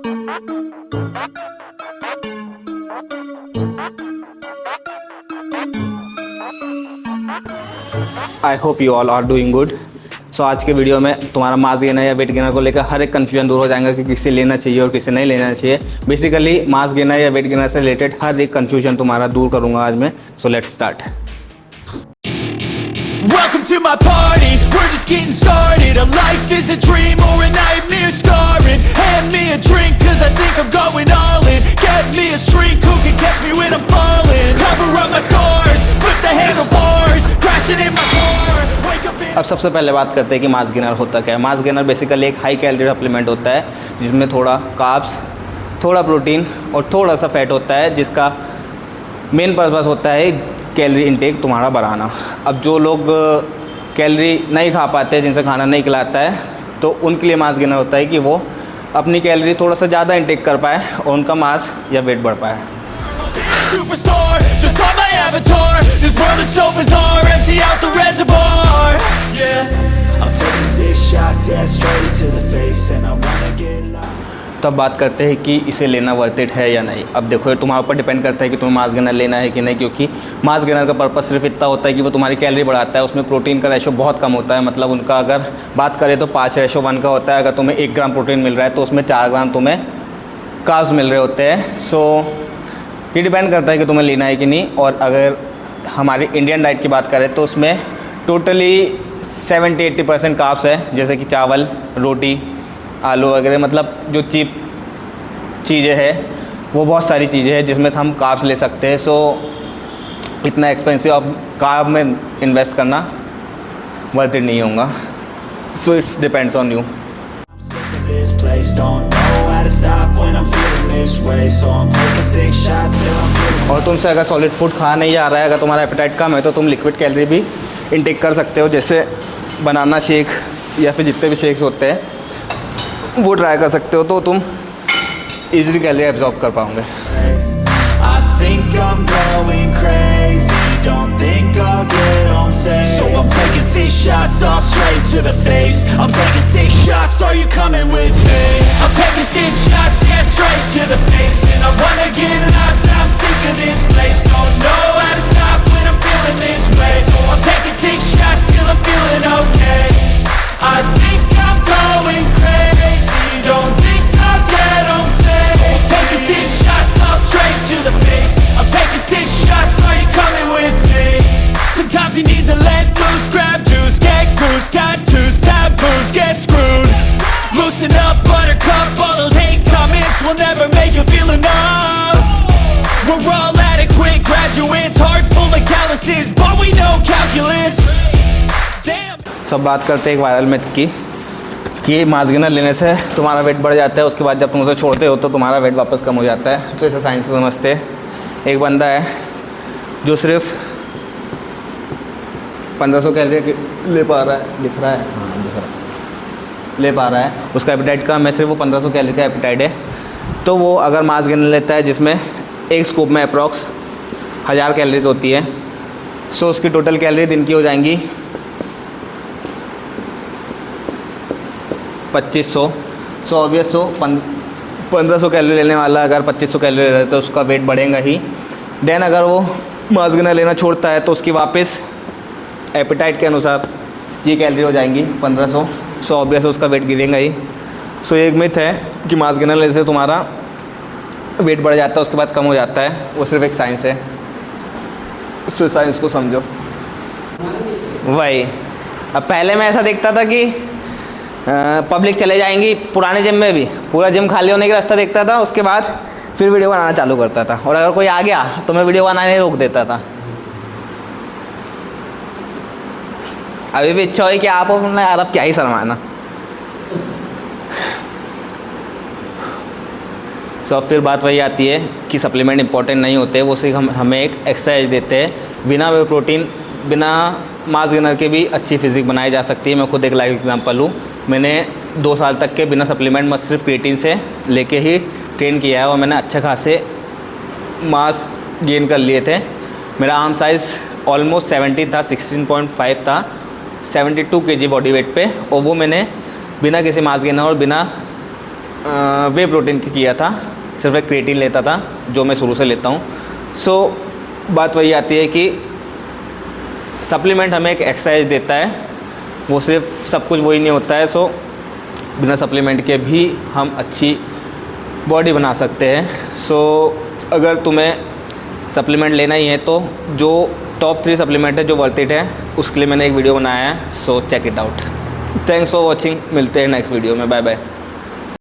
I hope you all are doing good. So आज के video में तुम्हारा मास गेनर या वेट गेनर को लेकर हर एक कन्फ्यूजन दूर हो जाएगा कि किसे लेना चाहिए और किसे नहीं लेना चाहिए। बेसिकली मास गेनर या वेट गेनर से रिलेटेड हर एक कन्फ्यूजन तुम्हारा दूर करूंगा आज मैं। So let's start. Welcome to my party, we're just getting started. A life is a dream or a nightmare scarring. Hand me a drink cause I think I'm going all in. Get me a shrink who can catch me when I'm falling. Cover up my scars, flip the handlebars, crashing in my car. Wake up in... अब सबसे पहले बात करते हैं कि mass gainer होता क्या है। मास गेनर बेसिकली एक हाई कैलोरी सप्लीमेंट होता है जिसमें थोड़ा कार्ब्स, थोड़ा प्रोटीन और थोड़ा सा फैट होता है, जिसका मेन पर्पस होता है कैलोरी इनटेक तुम्हारा बढ़ाना। अब जो लोग कैलोरी नहीं खा पाते, जिनसे खाना नहीं खिलाता है, तो उनके लिए मास गेनर होता है कि वो अपनी कैलोरी थोड़ा सा ज़्यादा इनटेक कर पाए और उनका मास या वेट बढ़ पाए। Superstar, just on my avatar. This world is so bizarre, empty out the reservoir. Yeah, I'm taking 6 shots, yeah, straight to the face, and I wanna get lost. तब बात करते हैं कि इसे लेना वर्थ इट है या नहीं। अब देखो, तुम्हारे ऊपर डिपेंड करता है कि तुम्हें मास गेनर लेना है कि नहीं, क्योंकि मास गेनर का पर्पस सिर्फ इतना होता है कि वो तुम्हारी कैलोरी बढ़ाता है। उसमें प्रोटीन का रेशो बहुत कम होता है, मतलब उनका अगर बात करें तो 5:1 का होता है। अगर तुम्हें 1 ग्राम प्रोटीन मिल रहा है तो उसमें 4 ग्राम तुम्हें कार्ब्स मिल रहे होते हैं। सो ये डिपेंड करता है कि तुम्हें लेना है कि नहीं। और अगर हमारी इंडियन डाइट की बात करें तो उसमें टोटली 70-80% कार्ब्स है, जैसे कि चावल, रोटी, आलू वगैरह, मतलब जो चीप चीज़ें हैं वो बहुत सारी चीज़ें हैं जिसमें हम कार्ब्स ले सकते हैं। सो इतना एक्सपेंसिव अब कार्ब में इन्वेस्ट करना वर्थ इट नहीं होगा। So it's depends on you. This place don't know how to stop when I'm feeling this way, so I'm taking 6 shots till I'm feeling. और तुमसे अगर सॉलिड फूड खा नहीं जा रहा है, अगर तुम्हारा एपेटाइट कम है, तो तुम लिक्विड कैलोरी भी इनटेक कर सकते हो, जैसे बनाना शेक या फिर जितने भी शेक्स होते हैं वो ट्राई कर सकते हो, तो तुम इजीली कैलोरी एब्जॉर्ब कर पाओगे। I think I'm going crazy, don't think I'll get home safe. So I'm taking 6 shots all straight to the face. I'm taking 6 shots, are you coming with me? I'm taking 6 shots, yeah, straight to the face. And I wanna get lost, I'm sick of this place. Don't know how to stop when I'm feeling this way. So I'm taking 6 shots till I'm feeling okay. I think I'm going crazy, don't think I'll get home safe. So I'm taking 6 shots all straight to the face. I'm taking 6 shots, are you coming with me? Sometimes you need to let loose, grab juice, get goose, tattoos, taboos, get screwed. Loosen up, buttercup, all those hate comments will never make you feel enough. We're all adequate graduates, heart full of calluses, but we know calculus. Damn. सब बात करते हैं एक viral myth की कि mass gainer लेने से तुम्हारा वेट बढ़ जाता है, उसके बाद जब तुम उसे छोड़ते हो तो तुम्हारा वेट वापस कम हो जाता है। तो इसे साइंस से समझते हैं। एक बंदा है जो सिर्फ 1500 कैलोरी ले पा रहा है, दिख रहा है, हाँ दिख रहा है, ले पा रहा है, उसका एपेटाइट कम है, सिर्फ वो 1500 कैलोरी का एपेटाइट है, तो वो अगर मास गेनर लेता है जिसमें एक स्कूप में अप्रॉक्स 1000 कैलोरीज होती है, सो उसकी टोटल कैलोरी दिन की हो जाएंगी 2500। सो ऑब्वियस 1500 कैलोरी लेने वाला अगर 2500 कैलोरी ले रहा है तो उसका वेट बढ़ेगा ही। देन अगर वो मास गेनर लेना छोड़ता है तो उसकी वापस एपेटाइट के अनुसार ये कैलोरी हो जाएंगी 1500। सो ऑब्वियस उसका वेट गिरेगा ही। सो एक मिथ है कि मास गेनर लेने से तुम्हारा वेट बढ़ जाता है उसके बाद कम हो जाता है, वो सिर्फ एक साइंस है। सो साइंस को समझो। वही अब पहले मैं ऐसा देखता था कि पब्लिक चले जाएंगी, पुराने जिम में भी पूरा जिम खाली होने का रास्ता देखता था, उसके बाद फिर वीडियो बनाना चालू करता था, और अगर कोई आ गया तो मैं वीडियो बनाने रोक देता था। अभी भी इच्छा हुई कि आप अपना यार अब क्या ही शर्माना। सो फिर बात वही आती है कि सप्लीमेंट इंपॉर्टेंट नहीं होते, वो सिर्फ हमें एक एक्सरसाइज देते हैं। बिना वे प्रोटीन, बिना मास गेनर के भी अच्छी फिजिक बनाई जा सकती है। मैं खुद एक लाइव एग्जांपल हूँ। मैंने 2 साल तक के बिना सप्लीमेंट मत सिर्फ क्रिएटिन से लेके ही ट्रेन किया है और मैंने अच्छे खासे मास गेन कर लिए थे। मेरा आर्म साइज़ ऑलमोस्ट 70 था, 16.5 था, 72 kg बॉडी वेट पे, और वो मैंने बिना किसी मास गेनर और बिना वे प्रोटीन की किया था, सिर्फ एक क्रिएटिन लेता था जो मैं शुरू से लेता हूँ। सो बात वही आती है कि सप्लीमेंट हमें एक एक्सरसाइज देता है, वो सिर्फ सब कुछ वही नहीं होता है। सो बिना सप्लीमेंट के भी हम अच्छी बॉडी बना सकते हैं। सो अगर तुम्हें सप्लीमेंट लेना ही है तो जो टॉप 3 सप्लीमेंट है जो वर्थ इट है, उसके लिए मैंने एक वीडियो बनाया है। So check it out. Thanks for watching, मिलते हैं नेक्स्ट वीडियो में। Bye bye.